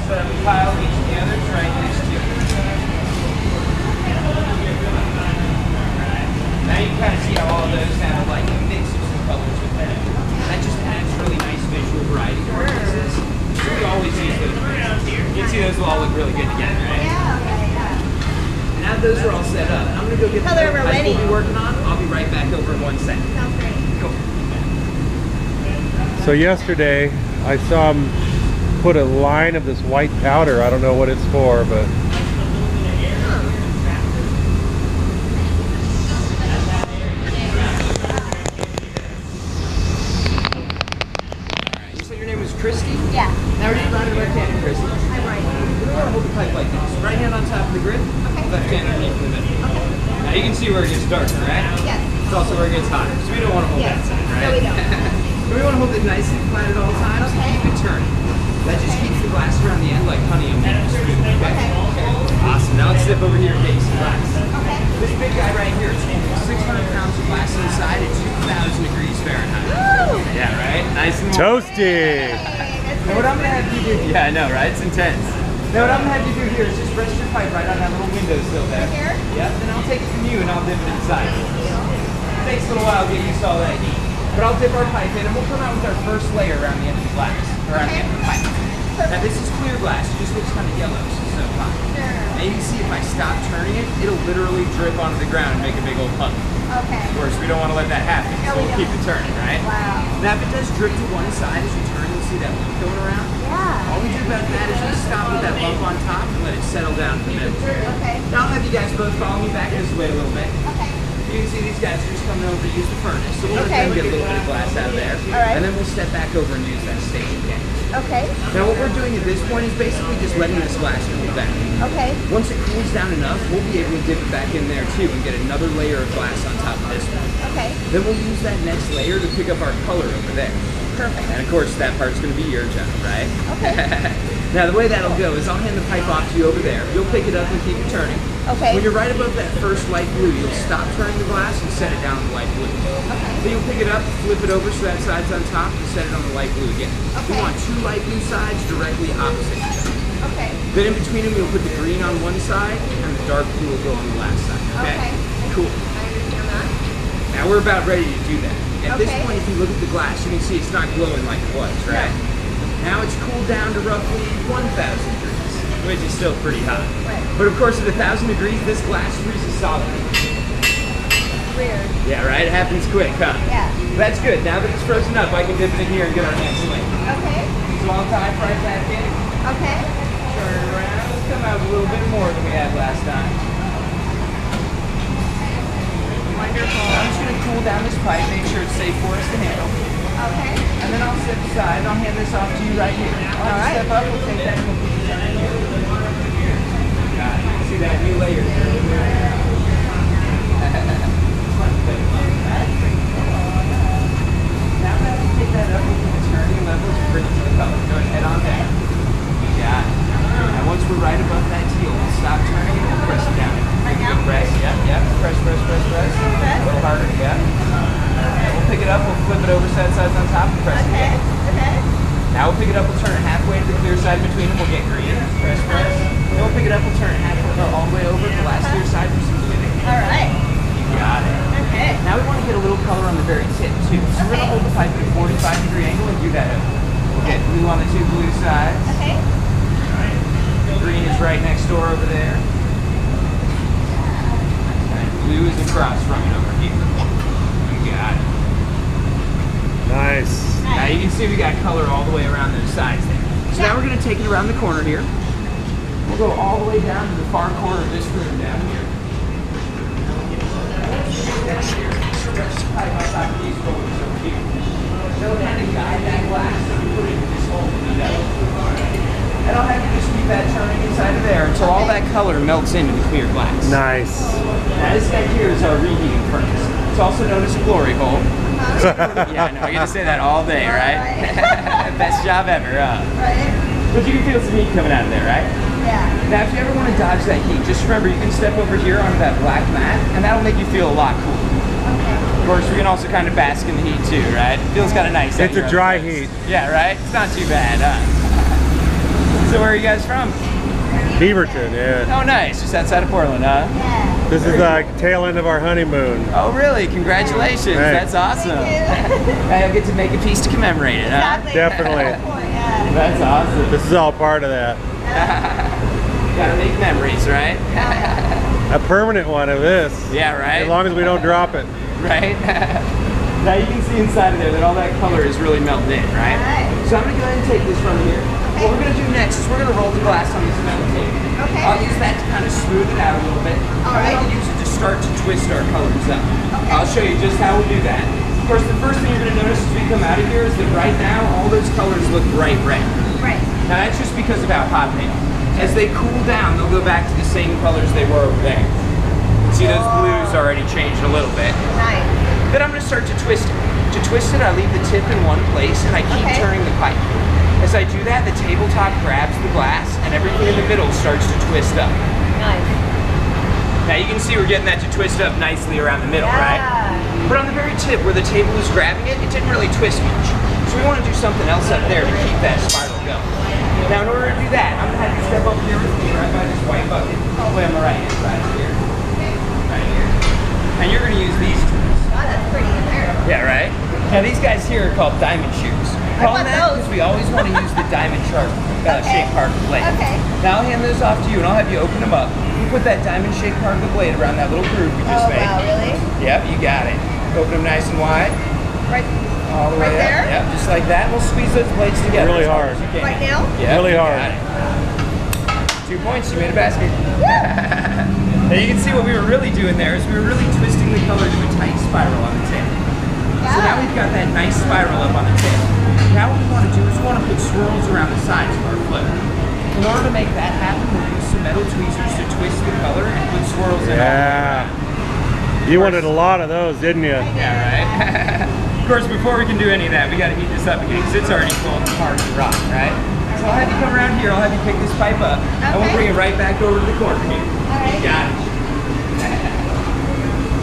set up a pile of each of the others right next to it. Alright. Now you can kind of see how all of those have like a mix of some colors with them. That just adds really nice visual variety to our pieces. So we always use those pieces here. You can see those will all look really good together, right? Yeah. And now those are all set up. I'm going to go get the pipe we'll be working on. I'll be right back over in 1 second. Sounds great. Cool. So yesterday, I saw him put a line of this white powder. I don't know what it's for, but... You said your name was Christy? Yeah. Now we're just right and left-handed, Christy. I'm right. We're going to hold the pipe like this. Right hand on top of the grid, left hand underneath in the middle. Okay. Now you can see where it gets darker, right? Yes. It's also where it gets hotter. So we don't want to hold that side, right? No, we don't. We want to hold it nice and flat at all times and keep it turning. That just keeps the glass around the end like honey on the spoon, okay? Awesome. Now let's step over here and get you some glass. Okay. This big guy right here is 600 pounds of glass inside at 2,000 degrees Fahrenheit. Woo! Yeah, right? Nice and warm. Toasty! Now what I'm going to have you do, yeah, I know, right? It's intense. Now what I'm going to have you do here is just rest your pipe right on that little windowsill there. Here? Yep, then I'll take it from you and I'll dip it inside. It takes a little while to get used to all that heat. But I'll dip our pipe in and we'll come out with our first layer around the end of the glass, around the end of the pipe. Now this is clear glass, it just looks kind of yellow, so hot. Sure. Now you can see if I stop turning it, it'll literally drip onto the ground and make a big old puddle. Okay. Of course, we don't want to let that happen, so we'll keep it turning, right? Wow. Now if it does drip to one side as you turn, you'll see that lump going around. Yeah. All we do about that is we stop with that lump on top and let it settle down in the middle. Okay. Now I'll have you guys both follow me back this way a little bit. Okay. You can see these guys are just coming over to use the furnace. So we'll let them get a little bit of glass out of there. All right. And then we'll step back over and use that station again. Okay. Now what we're doing at this point is basically just letting this glass cool down. Okay. Once it cools down enough, we'll be able to dip it back in there too and get another layer of glass on top of this one. Okay. Then we'll use that next layer to pick up our color over there. Perfect. And of course that part's going to be your job, right? Okay. Now the way that'll go is I'll hand the pipe off to you over there. You'll pick it up and keep it turning. Okay. When you're right above that first light blue, you'll stop turning the glass and set it down on the light blue. Okay. Then you'll pick it up, flip it over so that side's on top, and set it on the light blue again. Okay. We want 2 light blue sides directly opposite each other. Okay. Then in between them, you'll put the green on one side, and the dark blue will go on the last side. Okay? Cool. I understand that. Now we're about ready to do that. At this Okay. point, if you look at the glass, you can see it's not glowing like it was, right? Now it's cooled down to roughly 1,000 degrees, which is still pretty hot. Right. But of course, at 1,000 degrees, this glass freezes solid. Weird. Yeah, right? It happens quick, huh? Yeah. That's good. Now that it's frozen up, I can dip it in here and get our next link. Okay. So I'll dive right back in, Okay. turn it around. Let's come out with a little bit more than we had last time. Wonderful. I'm just going to cool down this pipe, make sure it's safe for us to handle. Okay. And then I'll step aside and I'll hand this off to you right here. I'll right. step up, we'll take that and we'll keep it turning here. Got it. See that new layer there? Now that we pick that up, we can turn the levels and bring it to the color. Go ahead on down. Got it. Now once we're right above that teal, we'll stop turning and we'll press it down. Right now? Press, yep. Press. A little harder, yeah. We'll pick it up, we'll flip it over so that side's on top and press it Okay. again. Okay. Now we'll pick it up, we'll turn it halfway to the clear side between them, we'll get green. Press. Then we'll pick it up, we'll turn it halfway all the way over to the last clear side for some blue. All right. You got it. Okay. Now we want to get a little color on the very tip too. So we're going to hold the pipe at a 45-degree angle and do that over. We'll get blue on the 2 blue sides. Okay. Green is right next door over there. And blue is across from it over here. You got it. Nice. Now you can see we got color all the way around those sides there. So now we're going to take it around the corner here. We'll go all the way down to the far corner of this room down here. Stretch the pipe on top of these rollers over here. They'll kind of guide that glass and put it in this hole in the middle. And I'll have you just keep that turning inside of there until all that color melts into the clear glass. Nice. Now this guy here is our reheating furnace. It's also known as a glory hole. Yeah, I know. I get to say that all day, right? Best job ever, huh? Right. But you can feel some heat coming out of there, right? Yeah. Now, if you ever want to dodge that heat, just remember you can step over here onto that black mat, and that'll make you feel a lot cooler. Okay. Of course, we can also kind of bask in the heat too, right? It feels kind of nice. It's a dry heat. Yeah, right? It's not too bad, huh? So So where are you guys from? Beaverton, yeah. Oh, nice. Just outside of Portland, huh? Yeah. This is the tail end of our honeymoon. Oh, really? Congratulations. Thanks. That's awesome. Thank you. I'll get to make a piece to commemorate it, huh? Exactly. Definitely. Yeah. That's awesome. This is all part of that. Gotta make memories, right? A permanent one of this. Yeah, right? As long as we don't drop it. Right? Now you can see inside of there that all that color is really melted in, right? Alright. So I'm gonna go ahead and take this from here. What we're gonna do next is we're gonna roll the glass on this metal tape. Okay. I'll use that to kind of smooth it out a little bit. Alright. And I'll use it to start to twist our colors up. Okay. I'll show you just how we'll do that. Of course, the first thing you're gonna notice as we come out of here is that right now all those colors look bright red. Right. Now that's just because of how hot they are. As they cool down, they'll go back to the same colors they were over there. See, those blues already changed a little bit. Nice. Then I'm going to start to twist it. To twist it, I leave the tip in one place and I keep Okay. turning the pipe. As I do that, the tabletop grabs the glass and everything in the middle starts to twist up. Nice. Now you can see we're getting that to twist up nicely around the middle, right? But on the very tip where the table is grabbing it, it didn't really twist much. So we want to do something else up there to keep that spiral going. Now in order to do that, I'm going to have you step up here with me right by this white bucket. All the way on the right hand side here. Right here. And you're going to use these tools. Wow, that's pretty there. Yeah, right? Now these guys here are called diamond shoes. Call want them that those. because we always want to use the diamond sharp Okay. shaped part of the blade. Okay. Now I'll hand those off to you and I'll have you open them up. You put that diamond shaped part of the blade around that little groove we just Oh, made. wow, really? Yep, you got it. Open them nice and wide. Right, All the way Right there? up. Yep, just like that. We'll squeeze those blades together. Really as hard hard. as you can. right now? Yep, Really you hard. got it. 2 points, you made a basket. Now you can see what we were really doing there is we were really twisting the color to a tight spiral on the tip. So now we've got that nice spiral up on the tip. Now what we want to do is we want to put swirls around the sides of our float. In order to make that happen, we'll use some metal tweezers to twist the color and put swirls in all the way Yeah. around. You wanted a lot of those, didn't you? Yeah, right? Of course, before we can do any of that, we got to heat this up again because it's already cold and hard to rock, right? So I'll have you come around here, I'll have you pick this pipe up, and we'll bring it right back over to the corner here. Alright. You got it.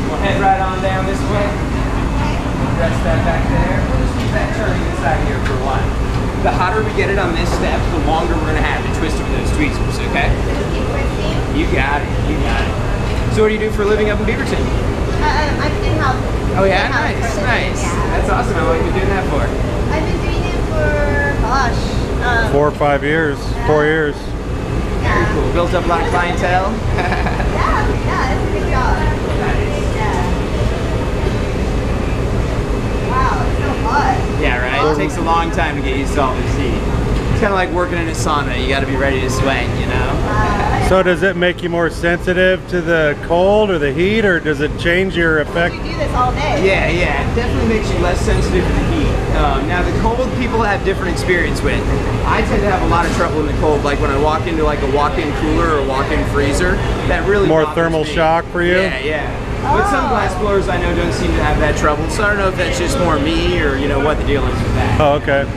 We'll head right on down this way. Rest that back there. We'll just keep that turning inside here for a while. The hotter we get it on this step, the longer we're going to have to twist it with those tweezers, okay? Keep twisting. You got it, you got it. So what do you do for a living up in Beaverton? I'm in-house. Oh yeah, In-house nice, for a living, nice. yeah. That's awesome. How long have you been doing that for? I've been doing it for, gosh. 4 or 5 years. 4 years. Very cool. Built up a lot of clientele. Yeah, it's a good job. Yeah. Wow, it's so hot. Yeah, right? It takes a long time to get used to all this heat. It's kind of like working in a sauna. You got to be ready to sweat, you know? So does it make you more sensitive to the cold or the heat, or does it change your effect? You do this all day. Yeah, it definitely makes you less sensitive to the heat. Now the cold people have different experience with. I tend to have a lot of trouble in the cold, like when I walk into like a walk-in cooler or a walk-in freezer. That really More bothers thermal me. shock for you? Yeah. But some glass blowers I know don't seem to have that trouble, so I don't know if that's just more me or you know what the deal is with that. Oh, okay.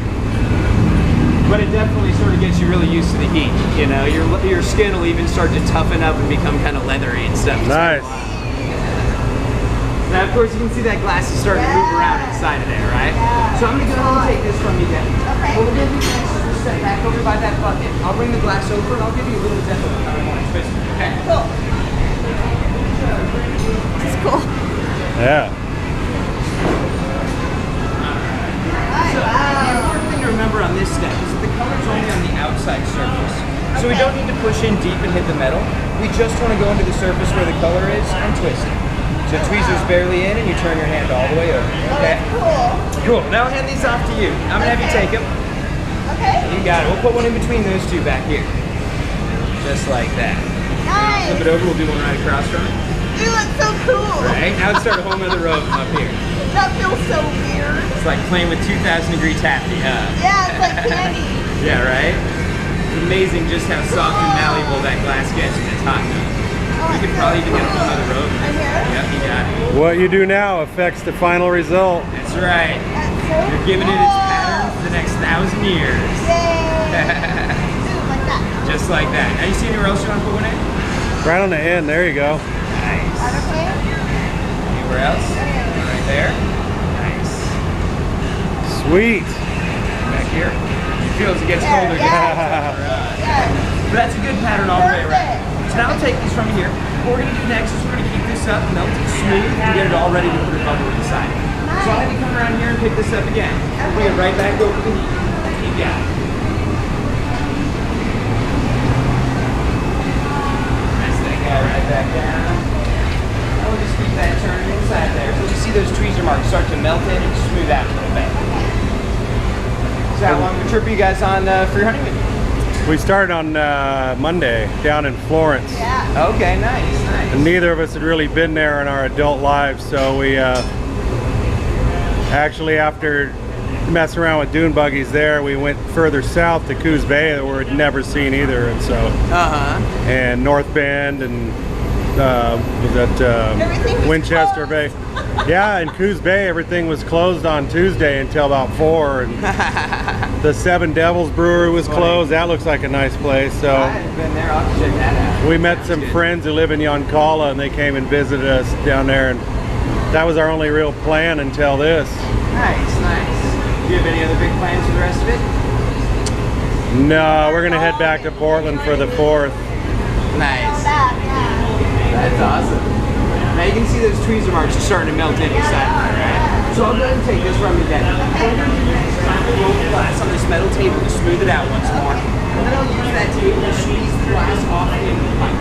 But it definitely sort of gets you really used to the heat. You know, your skin will even start to toughen up and become kind of leathery and stuff. Nice. Now, of course, you can see that glass is starting to move around inside of there, right? So I'm going to go ahead and take this from you then. Okay. What we're going to do next is we'll step back over by that bucket. I'll bring the glass over and I'll give you a little demo of how I want to twist it, okay? Cool. This is cool. Yeah. So the important thing to remember on this step is that the color's only on the outside surface. So we don't need to push in deep and hit the metal. We just want to go into the surface where the color is and twist it. So tweezer's barely in and you turn your hand all the way over. Okay? Cool. Cool. Now I'll hand these off to you. I'm going to have you take them. Okay. You got it. We'll put one in between those two back here. Just like that. Nice. Flip it over. We'll do one right across from it. You look so cool. Right? Now let's start a whole nother row of them up here. That feels so weird. It's like playing with 2,000-degree taffy, huh? Yeah, it's like candy. Yeah, right? It's amazing just how soft and malleable that glass gets when it's hot enough. You could probably even get a whole nother row. Right here? Yep, you got it. What you do now affects the final result. That's right. That's so You're giving it its pattern for the next 1,000 years. Yay. Ooh, like that. Just like that. Now you see anywhere else you want to put one in? Right on the end, there you go. Nice. Okay. Anywhere else? Right there. Nice. Sweet. Back here. You feel as it gets colder. Yeah. Alright. But that's a good pattern all the way around. So now I'll take these from here. What we're gonna do next is we're gonna keep this up, melt it smooth, and get it all ready to put a bubble inside. So I'll have you come around here and pick this up again. Bring it right back over the heat. You got it. Press that guy right back down. And we'll just keep that turning inside there. So you see those tweezer marks start to melt in and smooth out a little bit. So how long of a trip are you guys on for your honeymoon? We started on Monday down in Florence. Yeah. Okay, nice, nice. And neither of us had really been there in our adult lives, so we actually, after messing around with dune buggies there, we went further south to Coos Bay that we'd never seen either, and so and North Bend and was that Winchester Bay. Yeah, in Coos Bay everything was closed on Tuesday until about 4, and the Seven Devils Brewery was closed. That looks like a nice place. So I haven't been there. I'll have to check that out. we met some friends who live in Yoncalla, and they came and visited us down there, and that was our only real plan until this. Nice, nice. Do you have any other big plans for the rest of it? No, we're gonna head back to Portland for the 4th. Nice. Yeah. That's awesome. Now you can see those tweezer marks are starting to melt in inside there, right? So I'll go ahead and take this from you then. Roll the glass on this metal table to smooth it out once more. And then I'll use that table to squeeze the glass off the end of the pipe.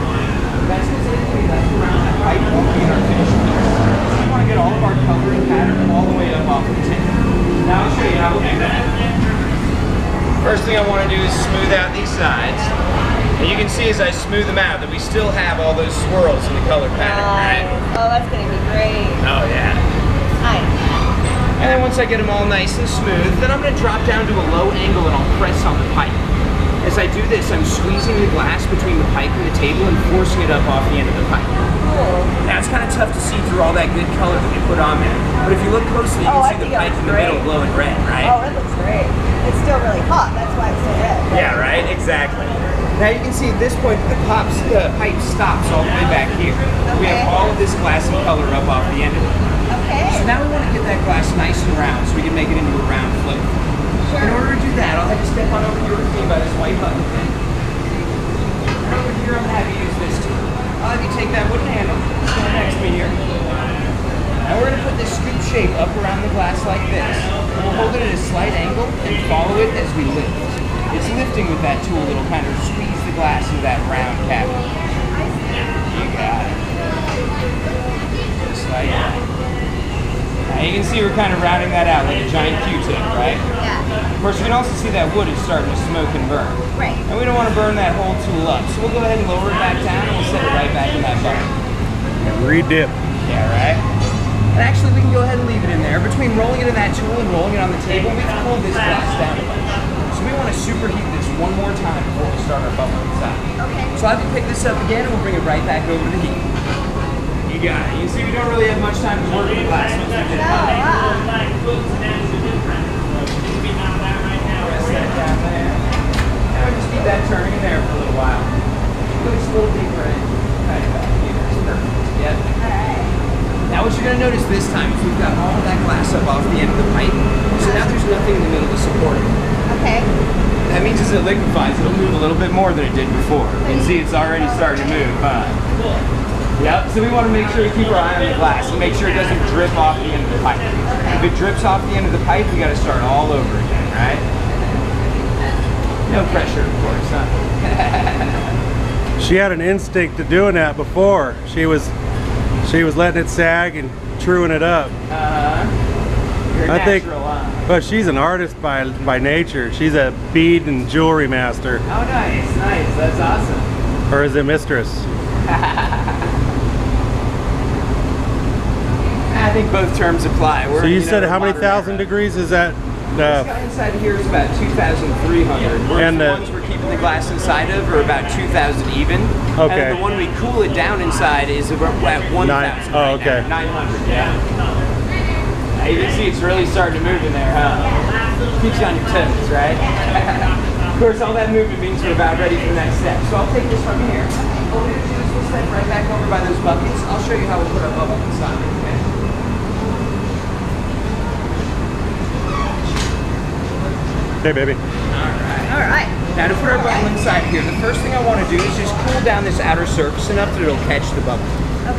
That's because anything left around that pipe won't be in our finishing mix. So we want to get all of our coloring pattern all the way up off the table. Now I'll show you how we'll do that. First thing I want to do is smooth out these sides. And you can see as I smooth them out that we still have all those swirls in the color pattern, right? Oh, that's gonna be great. Oh yeah. Nice. And then once I get them all nice and smooth, then I'm gonna drop down to a low angle and I'll press on the pipe. As I do this, I'm squeezing the glass between the pipe and the table and forcing it up off the end of the pipe. Cool. Now it's kind of tough to see through all that good color that we put on there. But if you look closely, you can see the pipe in the middle glowing red, right? Oh, it looks great. It's still really hot, that's why it's so red. Yeah, right? Exactly. Now you can see at this point the pipe stops all the way back here. We have all of this glass and color up off the end of it. Okay. So now we want to get that glass nice and round so we can make it into a round float. Sure. In order to do that, I'll have you step on over here with me by this white bucket thing. And over here I'm going to have you use this tool. I'll have you take that wooden handle, stand next to me here. And we're going to put this scoop shape up around the glass like this. And we'll hold it at a slight angle and follow it as we lift. It's lifting with that tool that'll kind of squeeze the glass into that round cavity. You got it. Just like that. Now you can see we're kind of rounding that out like a giant Q-tip, right? Yeah. Of course, you can also see that wood is starting to smoke and burn. Right. And we don't want to burn that whole tool up. So we'll go ahead and lower it back down and we'll set it right back in that bucket. And redip. Yeah, right? And actually, we can go ahead and leave it in there. Between rolling it in that tool and rolling it on the table, we've cooled this glass down a bunch. So we want to superheat this one more time before we start our bubble inside. Okay. So I'll have you pick this up again and we'll bring it right back over to heat. You got it. You see we don't really have much time to work with the glass once we get it hot. Press that down there. And we'll just keep that turning in there for a little while. Go just a little deeper in. Right back here. It's perfect. Yep. Alright. Now what you're going to notice this time is we've got all of that glass up off the end of the pipe. So now there's nothing in the middle to support it. Okay. That means as it liquefies, it'll move a little bit more than it did before. You can see it's already starting to move, huh? Yep, so we want to make sure to keep our eye on the glass and make sure it doesn't drip off the end of the pipe. If it drips off the end of the pipe, we got to start all over again, right? No pressure, of course, huh? She had an instinct to doing that before. She was letting it sag and truing it up. You're I think, natural, huh? but she's an artist by nature. She's a bead and jewelry master. Oh, nice, nice. That's awesome. Or is a mistress. I think both terms apply. So you said how many thousand degrees is that? This guy inside here is about 2,300. Whereas And the ones we're keeping the glass inside of are about 2,000 even. Okay. And then the one we cool it down inside is about 1,000. Oh, okay. 900, yeah. Now you can see it's really starting to move in there, huh? Keeps you on your toes, right? Of course, all that movement means we're about ready for the next step. So I'll take this from here. What we're going to do is we'll step right back over by those buckets. I'll show you how we'll put our bubble inside, okay? Hey, baby. All right. All right. Now to put our bubble inside here, the first thing I want to do is just cool down this outer surface enough that it'll catch the bubble.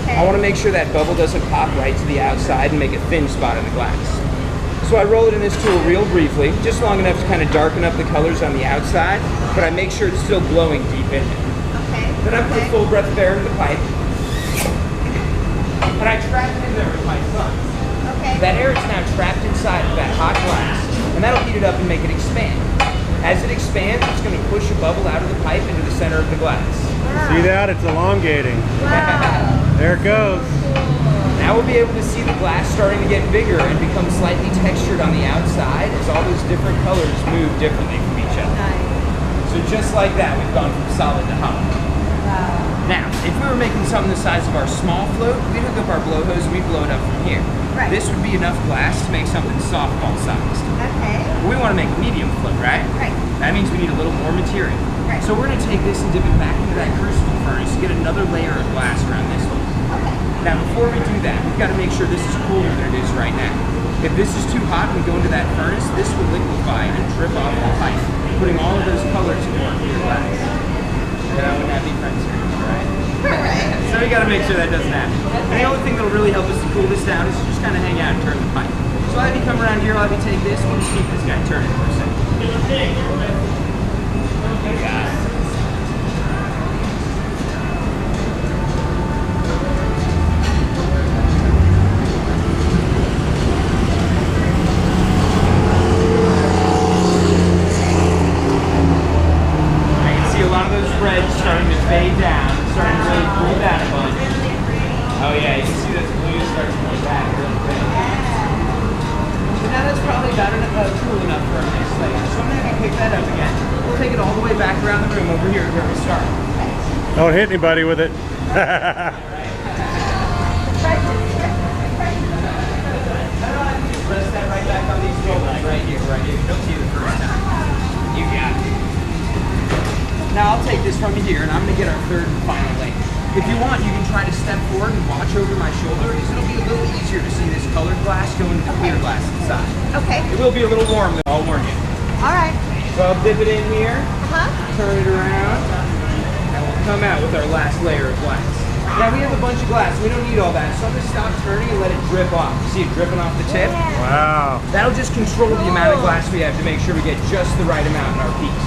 Okay. I want to make sure that bubble doesn't pop right to the outside and make a thin spot in the glass. So I roll it in this tool real briefly, just long enough to kind of darken up the colors on the outside, but I make sure it's still glowing deep in there. Okay. Then I put a full breath of air into the pipe, and I trap it in there with my thumb. Okay. That air is now trapped inside of that hot glass, and that'll heat it up and make it expand. As it expands, it's going to push a bubble out of the pipe into the center of the glass. Wow. See that? It's elongating. Wow. There it goes. Now we'll be able to see the glass starting to get bigger and become slightly textured on the outside as all those different colors move differently from each other. Nice. So just like that, we've gone from solid to hot. Wow. Now, if we were making something the size of our small float, we'd hook up our blow hose and we'd blow it up from here. Right. This would be enough glass to make something softball sized. Okay. We want to make a medium float, right? Right. That means we need a little more material. Right. So we're going to take this and dip it back into that crucible furnace to get another layer of glass around this one. Okay. Now, before we do that, we've got to make sure this is cooler than it is right now. If this is too hot and we go into that furnace, this will liquefy and drip off the pipe, putting all of those colors into our clear glass. And I wouldn't have any friends here, right? Right. So we got to make sure that doesn't happen. And the only thing that'll really help us to cool this down is to just kind of hang out and turn the pipe. So I'll have you come around here, I'll have you take this, we'll just keep this guy turning for a second. You got it. Starting to fade down, starting to really cool down a bunch. Oh yeah, you can see those blues start to come back really quick. So now that's probably about cool enough for our next layer. So I'm going to have you pick that up again. We'll take it all the way back around the room over here where we started. Don't hit anybody with it. Press that right back on these bubbles right here, right here. Don't see the first time. You got it. Now I'll take this from you here and I'm going to get our third and final layer. If you want, you can try to step forward and watch over my shoulder because it'll be a little easier to see this colored glass go into the clear glass inside. Okay. It will be a little warm though, I'll warn you. All right. So I'll dip it in here, Uh-huh. turn it around, and we'll come out with our last layer of glass. Now we have a bunch of glass, we don't need all that, so I'm going to stop turning and let it drip off. See it dripping off the tip? Yeah. Wow. That'll just control the amount of glass we have to make sure we get just the right amount in our piece.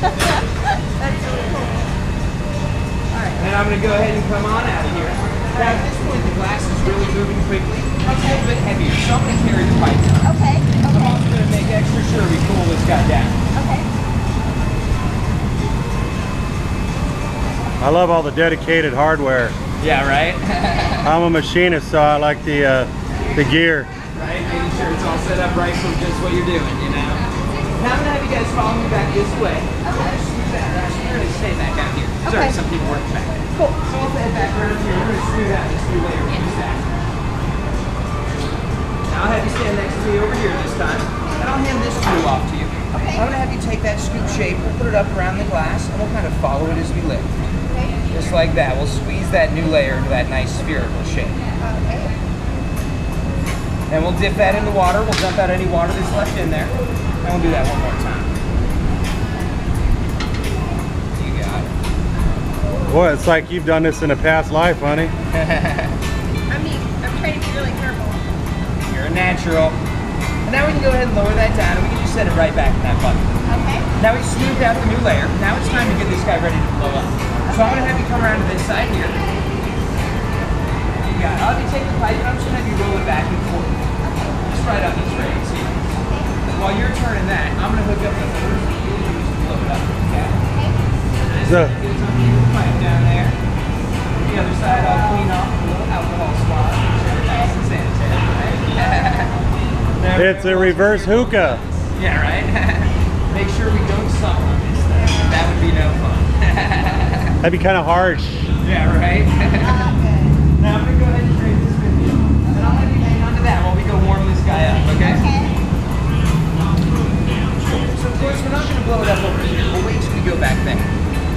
That's really cool. All right. And then I'm going to go ahead and come on out of here. Now at this point the glass is really moving quickly. It's a little bit heavier, so I'm going to carry the pipe down. Okay. I'm Okay. also going to make extra sure we cool this guy down. Okay. I love all the dedicated hardware. Yeah, right? I'm a machinist, so I like the gear. Right? Making sure it's all set up right for just what you're doing, you know? Now I'm going to have you guys follow me back this way. Okay. Smooth that out. You're going to stay back out here. Sorry, Okay. some people work back there. Cool. So I'll head back right up here. We're going to smooth out this new layer of stack. Now I'll have you stand next to me over here this time, and I'll hand this tool off to you. Okay. I'm going to have you take that scoop shape, we'll put it up around the glass, and we'll kind of follow it as we lift. Okay. Just like that. We'll squeeze that new layer into that nice spherical shape. Okay. Then we'll dip that in the water. We'll dump out any water that's left in there. And we'll do that one more time. You got it. Boy, it's like you've done this in a past life, honey. I mean, I'm trying to be really careful. You're a natural. And now we can go ahead and lower that down and we can just set it right back in that bucket. Okay. Now we've smoothed out the new layer. Now it's time to get this guy ready to blow up. So I'm going to have you come around to this side here. You got it. I'll have you take the pipe and I'm just going to have you roll it back and forth. Just right up this range. See? While you're turning that, I'm going to hook up the first that you'll use to blow it up. Okay? This So- is on the pipe down there. The other side I'll clean off a little alcohol swab. Make sure it's nice and sanitary, right? There It's a reverse hookah. Yeah, right? Make sure we don't suck on this thing. That would be no fun. That'd be kind of harsh. Yeah, right? Now I'm going to go ahead and trade this with you. And I'll have you hang on to that while we go warm this guy up, okay? Okay. So of course we're not going to blow it up over here. We'll wait till we go back there.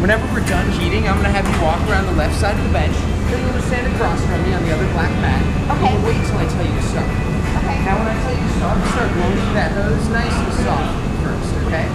Whenever we're done heating, I'm going to have you walk around the left side of the bench. Then you're going to stand across from me on the other black mat. Okay. And we'll wait till I tell you to start. Okay. Now when I tell you start blowing through that hose nice and soft first, okay?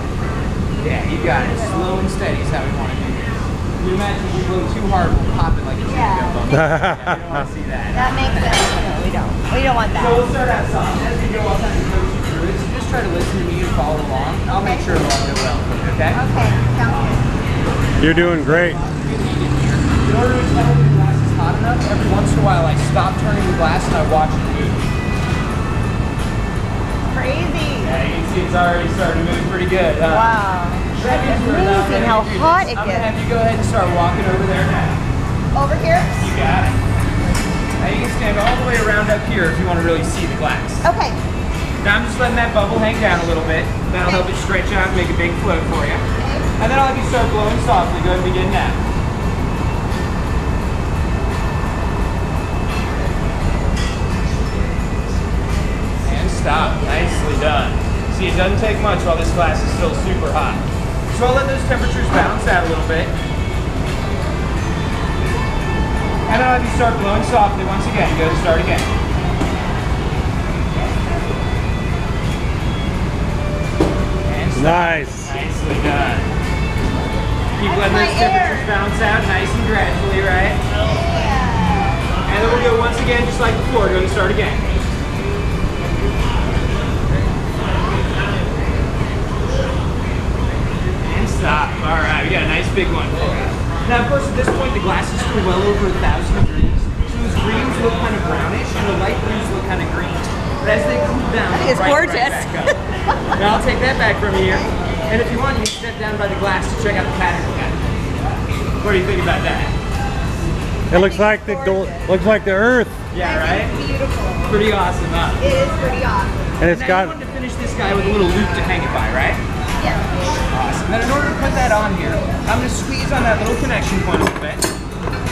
Yeah, you got it. Slow and steady is how we want to do this. You imagine if you blow too hard, we'll pop it like a chewing gum bubble. Yeah, we don't want to see that. That makes sense. No, we don't. We don't want that. So we'll start out soft. As we go, I'll kind of coach you through it. So just try to listen to me and follow along. I'll make sure it'll all go well for you, okay? Okay, sounds good. You're doing great. In order to tell when the glass is hot enough, every once in a while I stop turning the glass and I watch it move. Crazy. Yeah, you can see it's already starting to move pretty good, huh? Wow. That means we're about Amazing ready how to do hot this. it I'm gonna gets. have you go ahead and start walking over there now. Over here? You got it. Now you can stand all the way around up here if you want to really see the glass. Okay. Now I'm just letting that bubble hang down a little bit. That'll help it stretch out and make a big float for you. And then I'll have you start blowing softly. Go ahead and begin now. And stop. Nicely done. See, it doesn't take much while this glass is still super hot. So I'll let those temperatures balance out a little bit. And I'll have you start blowing softly once again. Go to start again. And stop. Nice. Nicely done. Keep That's letting my those temperatures air. balance out nice and gradually, right? Yeah. And then we'll go once again just like before. Go to start again. And stop. All right, we got a nice big one for you. Now, of course, at this point, the glass is still well over 1,000 degrees. So those greens look kind of brownish, and the light blues look kind of green. But as they cool down, I think it's they'll brighten gorgeous. right back up. Now, I'll take that back from you here. And if you want, you can step down by the glass to check out the pattern again. What do you think about that? It looks like the earth, Yeah, right? It's beautiful. Pretty awesome, huh? It is pretty awesome. and it's Now, got. you wanted to finish this guy with a little loop to hang it by, right? Yes. Awesome. Then in order to put that on here, I'm going to squeeze on that little connection point a little bit.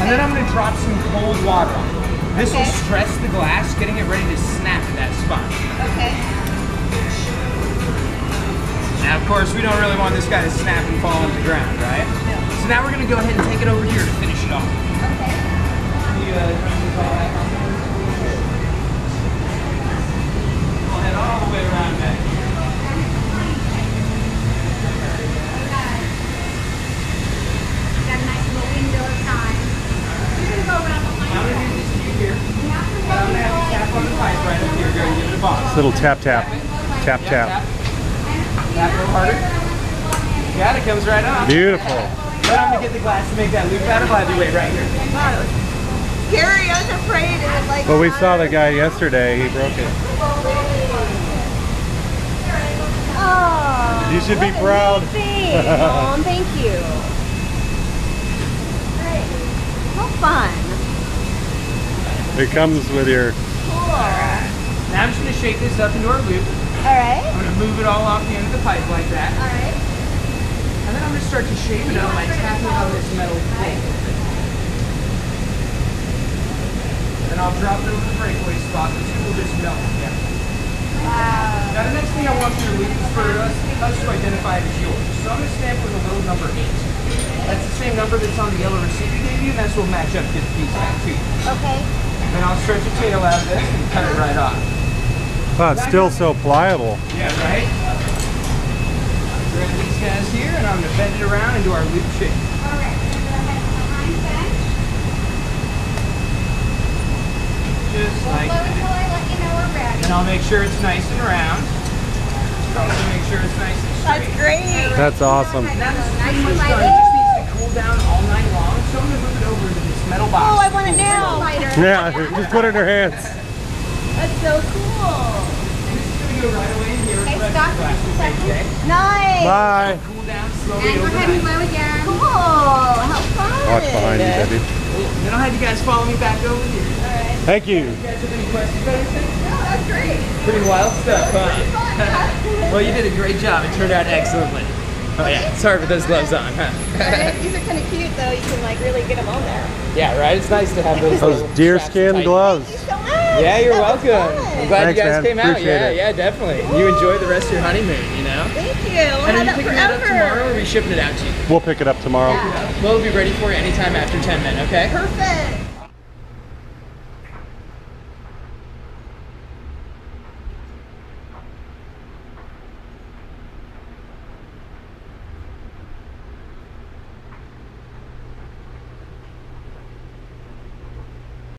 And then I'm going to drop some cold water on it. This will Okay. stress the glass, getting it ready to snap in that spot. Okay. Now, of course, we don't really want this guy to snap and fall on the ground, right? No. So now we're going to go ahead and take it over here to finish it off. Okay. You, we'll head all the way around back. Got a nice little window of time. You're gonna go around the I'm going to do this to you here. You have to But I'm going to have you tap on the pipe right up here. Go and give it a box. Little tap tap, tap Yeah, tap. Tap a little harder. Yeah, it comes right off. Beautiful. Then I'm going to get the glass to make that loop out of heavyweight right here. Scary, I was afraid it would like. Well, we saw the guy yesterday. He broke it. Oh. You should be what a proud. neat thing. Mom, thank you. Great. How fun. It comes with your. Cool. Now I'm just going to shake this up into our loop. All right. I'm going to move it all off the end of the pipe like that. All right. And then I'm going to start to shape it up by tapping on this metal plate. And I'll drop it over the breakaway spot. The two will just melt together. Wow. Now the next thing I want you to loop is for us to identify it as yours. So I'm going to stamp with a little number 8. That's the same number that's on the yellow receipt we gave you, and that's what will match up to the piece back to you. Okay. Then I'll stretch a tail out of this and cut it right off. Wow, it's still so pliable. Yeah, right? Grab these guys here, and I'm going to bend it around and do our loop shape. All right. So go ahead behind bench. Just We'll like float until that. I let you know we're ready. And I'll make sure it's nice and round. Also make sure it's nice and straight. That's great. That's awesome. Now this is Nice pretty much and done. It just needs to cool down all night long. So I'm going to move it over to this metal box. Oh, I want it now. Yeah, just put it in her hands. That's so cool. And this is going to go right away in here with Okay, the rest stop of the glass. for just a Okay, second. Jay? Nice. Bye. Cool down slowly And we're heading overnight. low again. Cool. How fun. Watch behind you, Debbie. Then I'll have you guys follow me back over here. All right. Thank you. You guys have any questions about anything? No, that's great. Pretty wild stuff, huh? Fun. Well, you did a great job. It turned out excellently. Oh yeah, sorry for those gloves on, huh? Alright, these are kind of cute though. You can like really get them on there. Yeah, right? It's nice to have those Those little deerskin straps to tighten. gloves. Thank you so much. Yeah, you're That was welcome. fun. I'm glad Thanks, you guys man. came out. Appreciate Yeah, it. yeah, definitely. You enjoy the rest of your honeymoon, you know? Thank you. We'll And are have you that picking that up forever. tomorrow, or are we shipping it out to you? We'll pick it up tomorrow. Yeah. Well, it'll be ready for you anytime after 10 minutes, okay? Perfect.